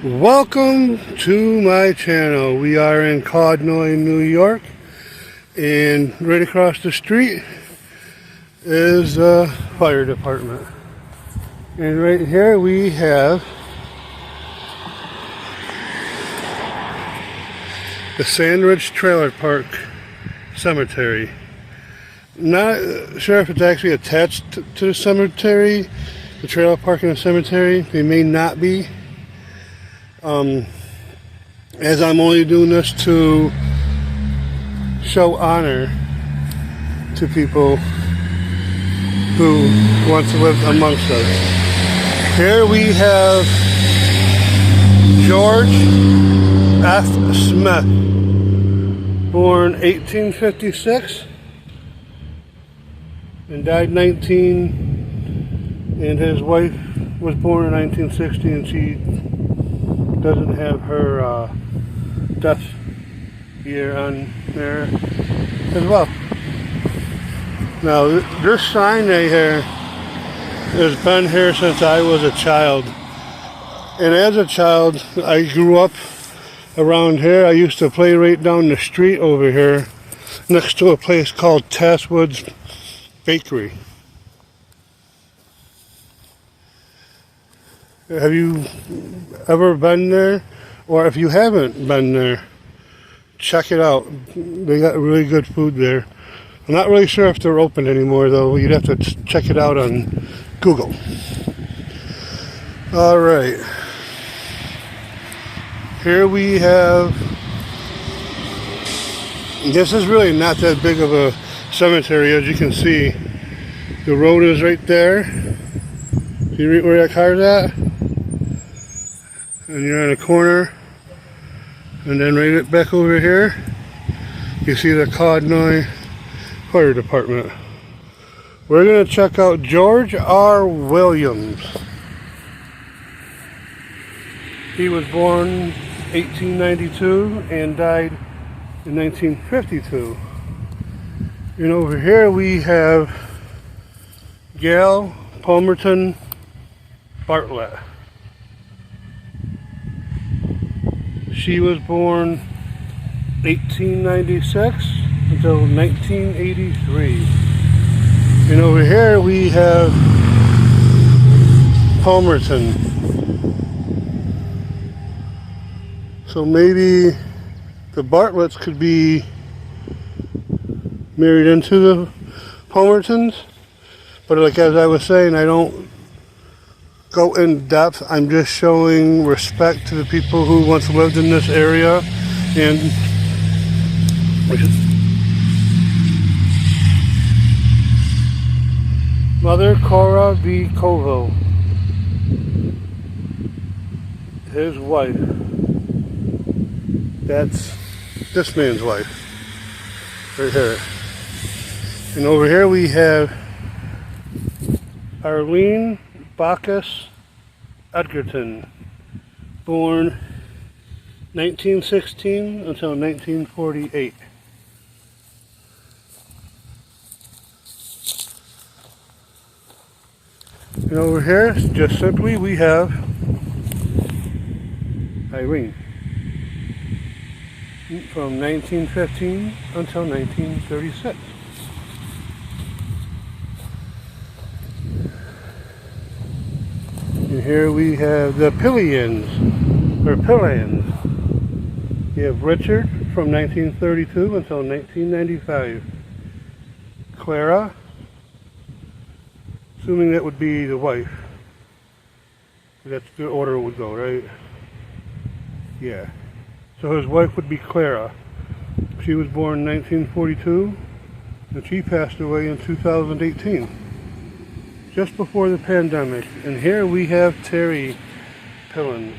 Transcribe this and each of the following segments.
Welcome to my channel. We are in Caughdenoy, New York, and right across the street is the fire department. And right here we have the Sandridge Trailer Park Cemetery. Not sure if it's actually attached to the cemetery, the trailer park and the cemetery. They may not be. As I'm only doing this to show honor to people who once lived amongst us. Here we have George F. Smith, born 1856 and died and his wife was born in 1960, and she doesn't have her death year on there as well. Now this sign right here has been here since I was a child, and as a child I grew up around here. I used to play right down the street over here next to a place called Tasswood's Bakery. Have you ever been there? Or if you haven't been there, check it out. They got really good food there. I'm not really sure if they're open anymore though. You'd have to check it out on Google. Alright. Here we have, this is really not that big of a cemetery. As you can see, the road is right there. See where that car's at? And you're on a corner, and then right back over here you see the Caughdenoy Fire Department. We're going to check out George R. Williams. He was born 1892 and died in 1952. And over here we have Gail Palmerton Bartlett. She was born 1896 until 1983. And over here we have Palmerton. So maybe the Bartletts could be married into the Palmertons. But like as I was saying, I don't go in depth. I'm just showing respect to the people who once lived in this area. And Mother Cora V. Colville, his wife. That's this man's wife right here. And over here we have Arlene Bacchus Edgerton, born 1916 until 1948. And over here, just simply, we have Irene, from 1915 until 1936. And here we have the Pillians. You have Richard from 1932 until 1995. Clara, assuming that would be the wife. That's the order it would go, right? Yeah. So his wife would be Clara. She was born in 1942 and she passed away in 2018. Just before the pandemic. And here we have Terry Pillins.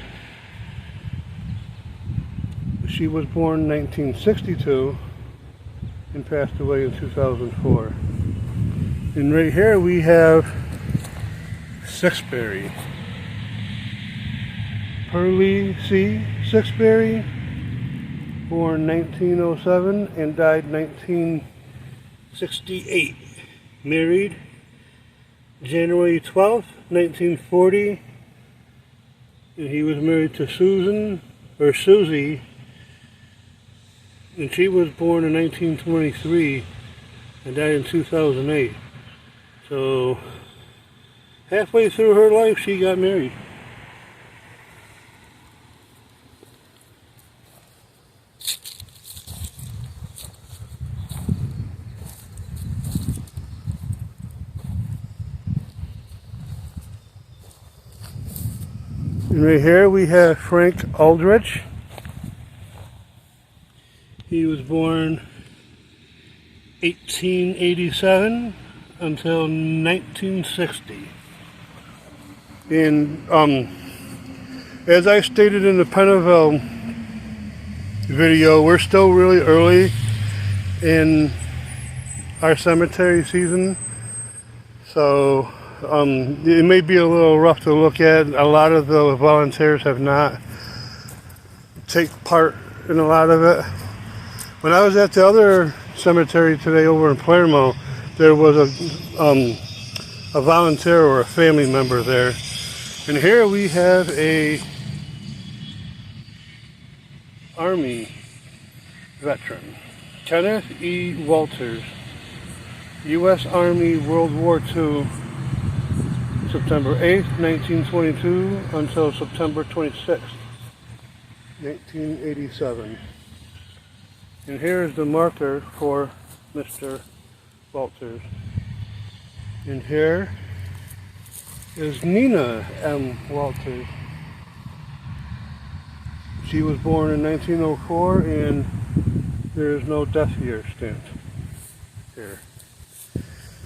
She was born in 1962 and passed away in 2004. And right here we have Sixbury. Pearlie C. Sixbury, born 1907 and died 1968. Married January 12th, 1940 And he was married to Susie, and she was born in 1923 and died in 2008. So halfway through her life, she got married. And right here we have Frank Aldrich. He was born 1887 until 1960. And as I stated in the Pennville video, we're still really early in our cemetery season, so it may be a little rough to look at. A lot of the volunteers have not taken part in a lot of it. When I was at the other cemetery today over in Palermo, there was a volunteer or a family member there. And here we have a Army veteran, Kenneth E. Walters, U.S. Army World War II, September 8th, 1922 until September 26th, 1987. And here is the marker for Mr. Walters. And here is Nina M. Walters. She was born in 1904, and there is no death year stamped here.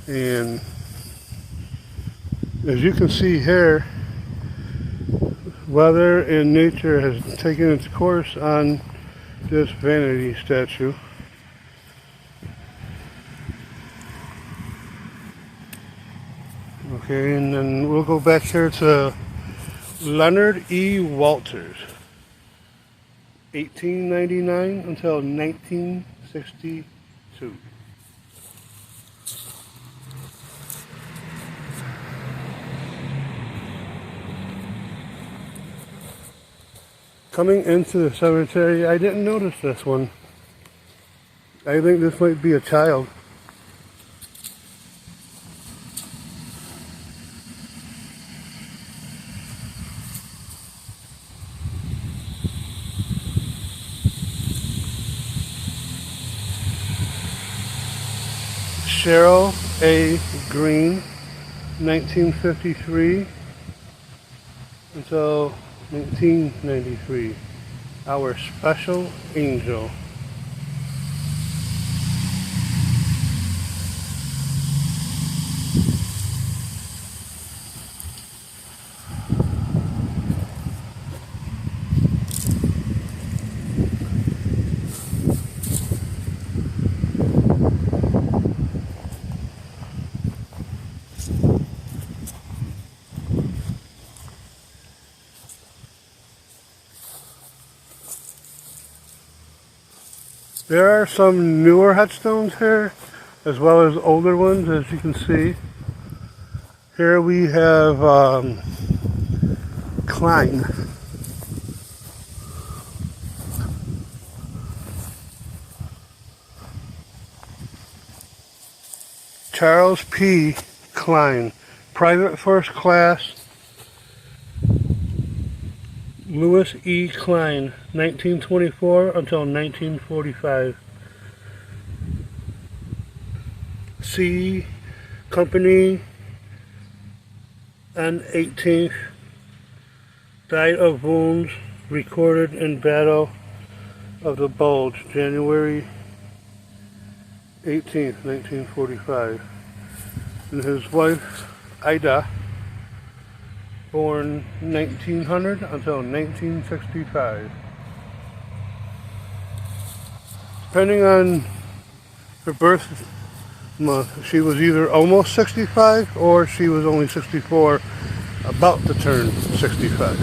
And as you can see here, weather and nature has taken its course on this vanity statue. Okay, and then we'll go back here to Leonard E. Walters, 1899 until 1962. Coming into the cemetery, I didn't notice this one. I think this might be a child. Cheryl A. Green, 1953 until 1993. Our special angel. There are some newer headstones here, as well as older ones, as you can see. Here we have Klein. Charles P. Klein, Private First Class. Louis E. Klein, 1924 until 1945. C. Company on 18th. Died of wounds recorded in Battle of the Bulge, January 18th, 1945. And his wife, Ida, born 1900 until 1965. Depending on her birth month, she was either almost 65 or she was only 64, about to turn 65.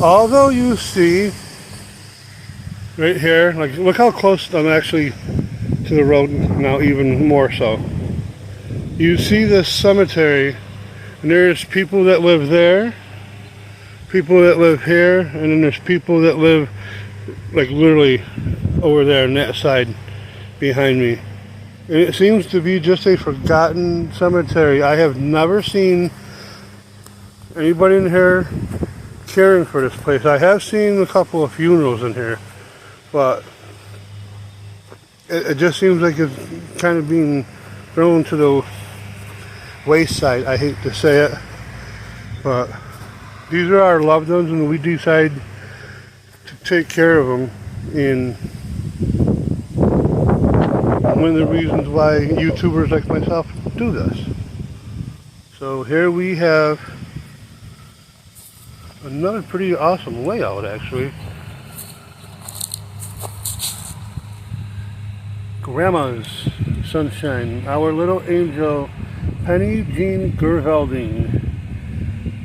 Although you see right here, like, look how close I'm actually to the road now, even more so. You see this cemetery, and there's people that live there, people that live here, and then there's people that live like literally over there on that side behind me. And it seems to be just a forgotten cemetery. I have never seen anybody in here caring for this place. I have seen a couple of funerals in here, but it just seems like it's kind of being thrown to the wayside. I hate to say it, but these are our loved ones, and we decide to take care of them. And one of the reasons why YouTubers like myself do this. So here we have another pretty awesome layout, actually. Grandma's Sunshine, Our Little Angel, Penny Jean Gervelding,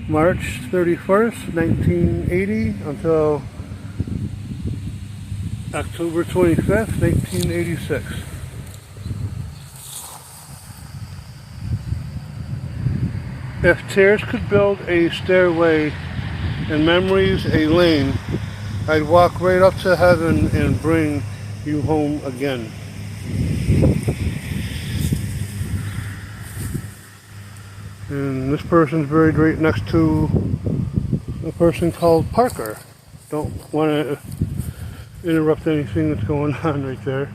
March 31st, 1980 until October 25th, 1986. If tears could build a stairway and memories a lane, I'd walk right up to heaven and bring you home again. And this person's buried right next to a person called Parker. Don't want to interrupt anything that's going on right there.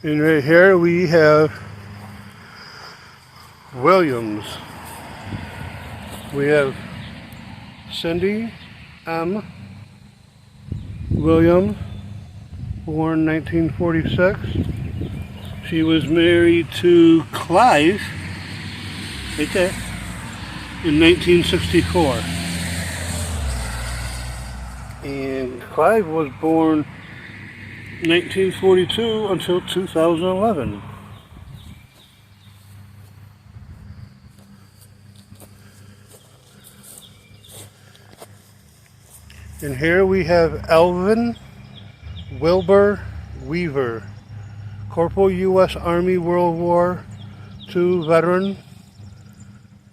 And right here we have Williams. We have Cindy M. Williams, born 1946. She was married to Clive, right there, in 1964. And Clive was born 1942 until 2011. And here we have Elvin Wilbur Weaver, Corporal U.S. Army World War II veteran,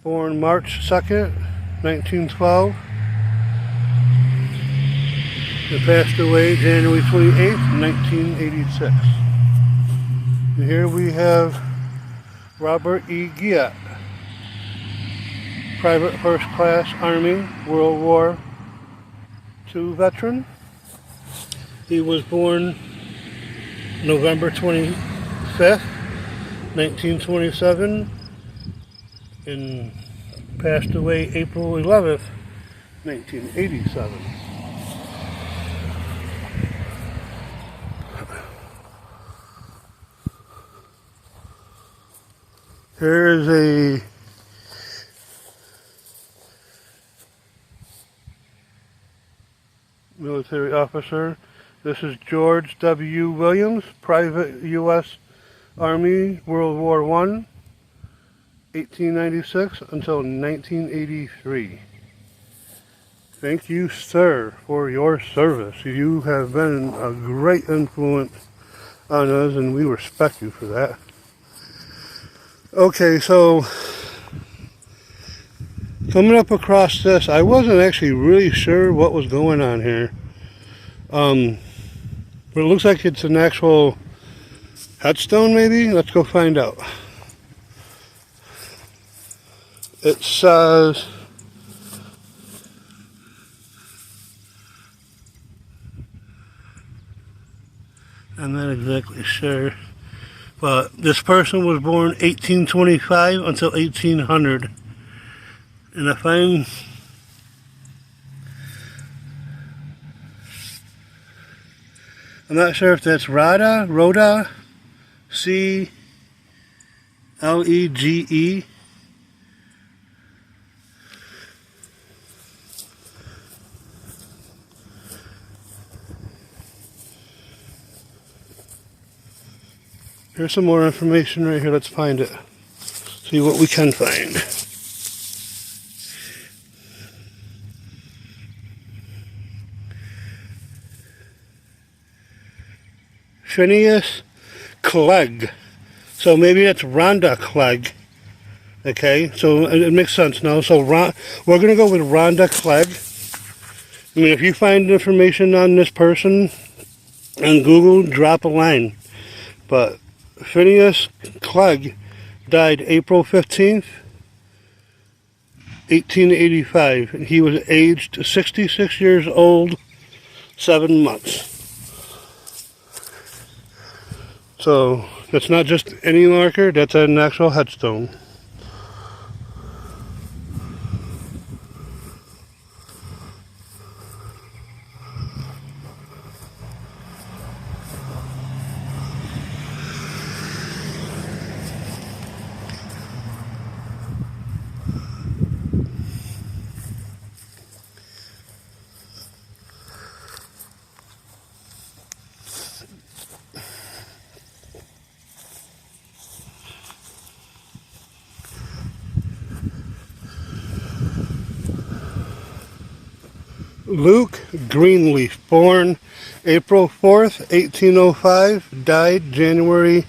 born March 2nd, 1912. He passed away January 28th, 1986. And here we have Robert E. Giat, Private First Class Army, World War II veteran. He was born November 25th, 1927, and passed away April 11th, 1987. Here is a military officer. This is George W. Williams, Private U.S. Army, World War I, 1896 until 1983. Thank you, sir, for your service. You have been a great influence on us, and we respect you for that. Okay, so coming up across this, I wasn't actually really sure what was going on here. But it looks like it's an actual headstone, maybe? Let's go find out. It says, I'm not exactly sure, but this person was born 1825 until 1800. And if I'm not sure if that's Rhoda, C-L-E-G-E. Here's some more information right here. Let's find it. See what we can find. Phineas Clegg. So maybe that's Rhonda Clegg. Okay, so it makes sense now. So we're going to go with Rhonda Clegg. I mean, if you find information on this person on Google, drop a line. But Phineas Clegg died April 15th, 1885. And he was aged 66 years old, 7 months. So that's not just any marker, that's an actual headstone. Luke Greenleaf, born April 4th, 1805, died January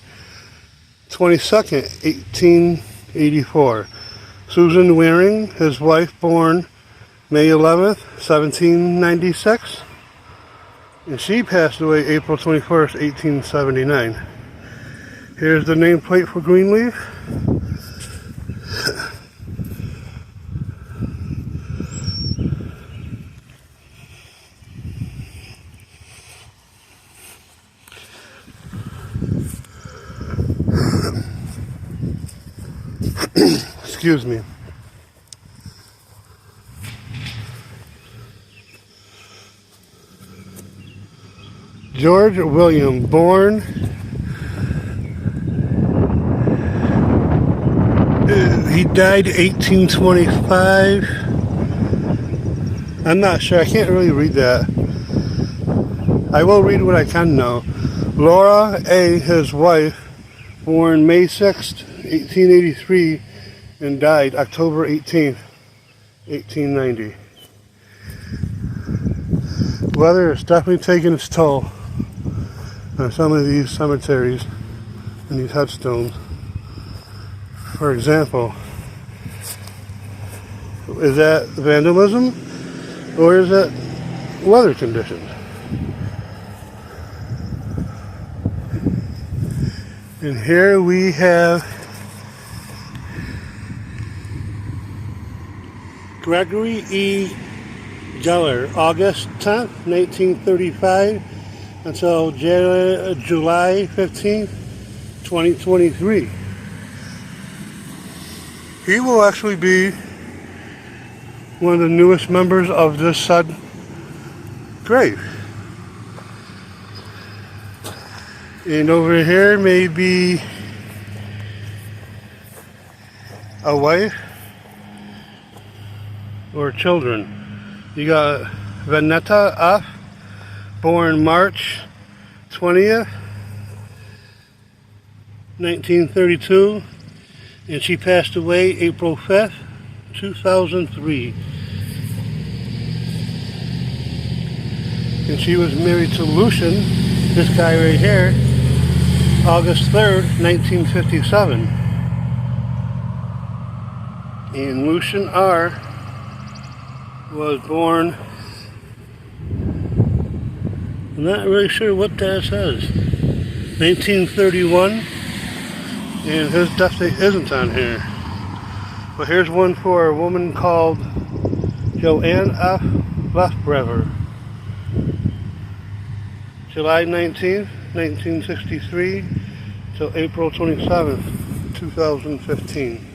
22nd, 1884. Susan Waring, his wife, born May 11th, 1796, and she passed away April 21st, 1879. Here's the nameplate for Greenleaf. Excuse me. George William, born he died 1825. I'm not sure. I can't really read that. I will read what I can know. Laura A., his wife, born May 6th, 1883, and died October 18th, 1890. Weather is definitely taking its toll on some of these cemeteries and these headstones. For example, is that vandalism or is that weather conditions? And here we have Gregory E. Geller, August 10th, 1935 until July 15th, 2023. He will actually be one of the newest members of this said grave. And over here may be a wife or children. You got Venetta F., born March 20th, 1932, and she passed away April 5th, 2003. And she was married to Lucian, this guy right here, August 3rd, 1957. And Lucian R. was born, I'm not really sure what that says, 1931, and his death date isn't on here. But here's one for a woman called Joanne F. Lefbrever, July 19th, 1963 till April 27th, 2015.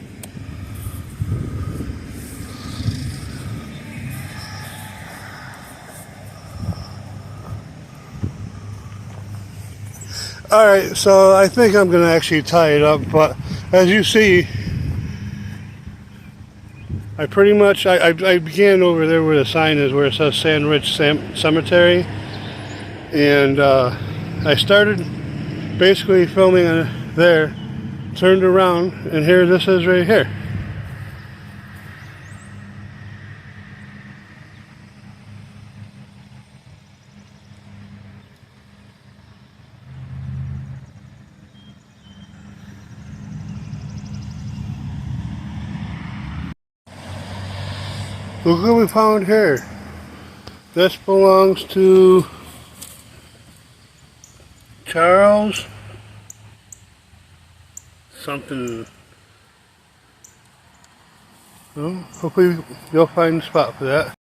Alright, so I think I'm going to actually tie it up, but as you see, I pretty much, I began over there where the sign is, where it says Sandridge Cemetery, and I started basically filming the there, turned around, and here this is right here. Look what we found here. This belongs to Charles something. Well, hopefully you'll find a spot for that.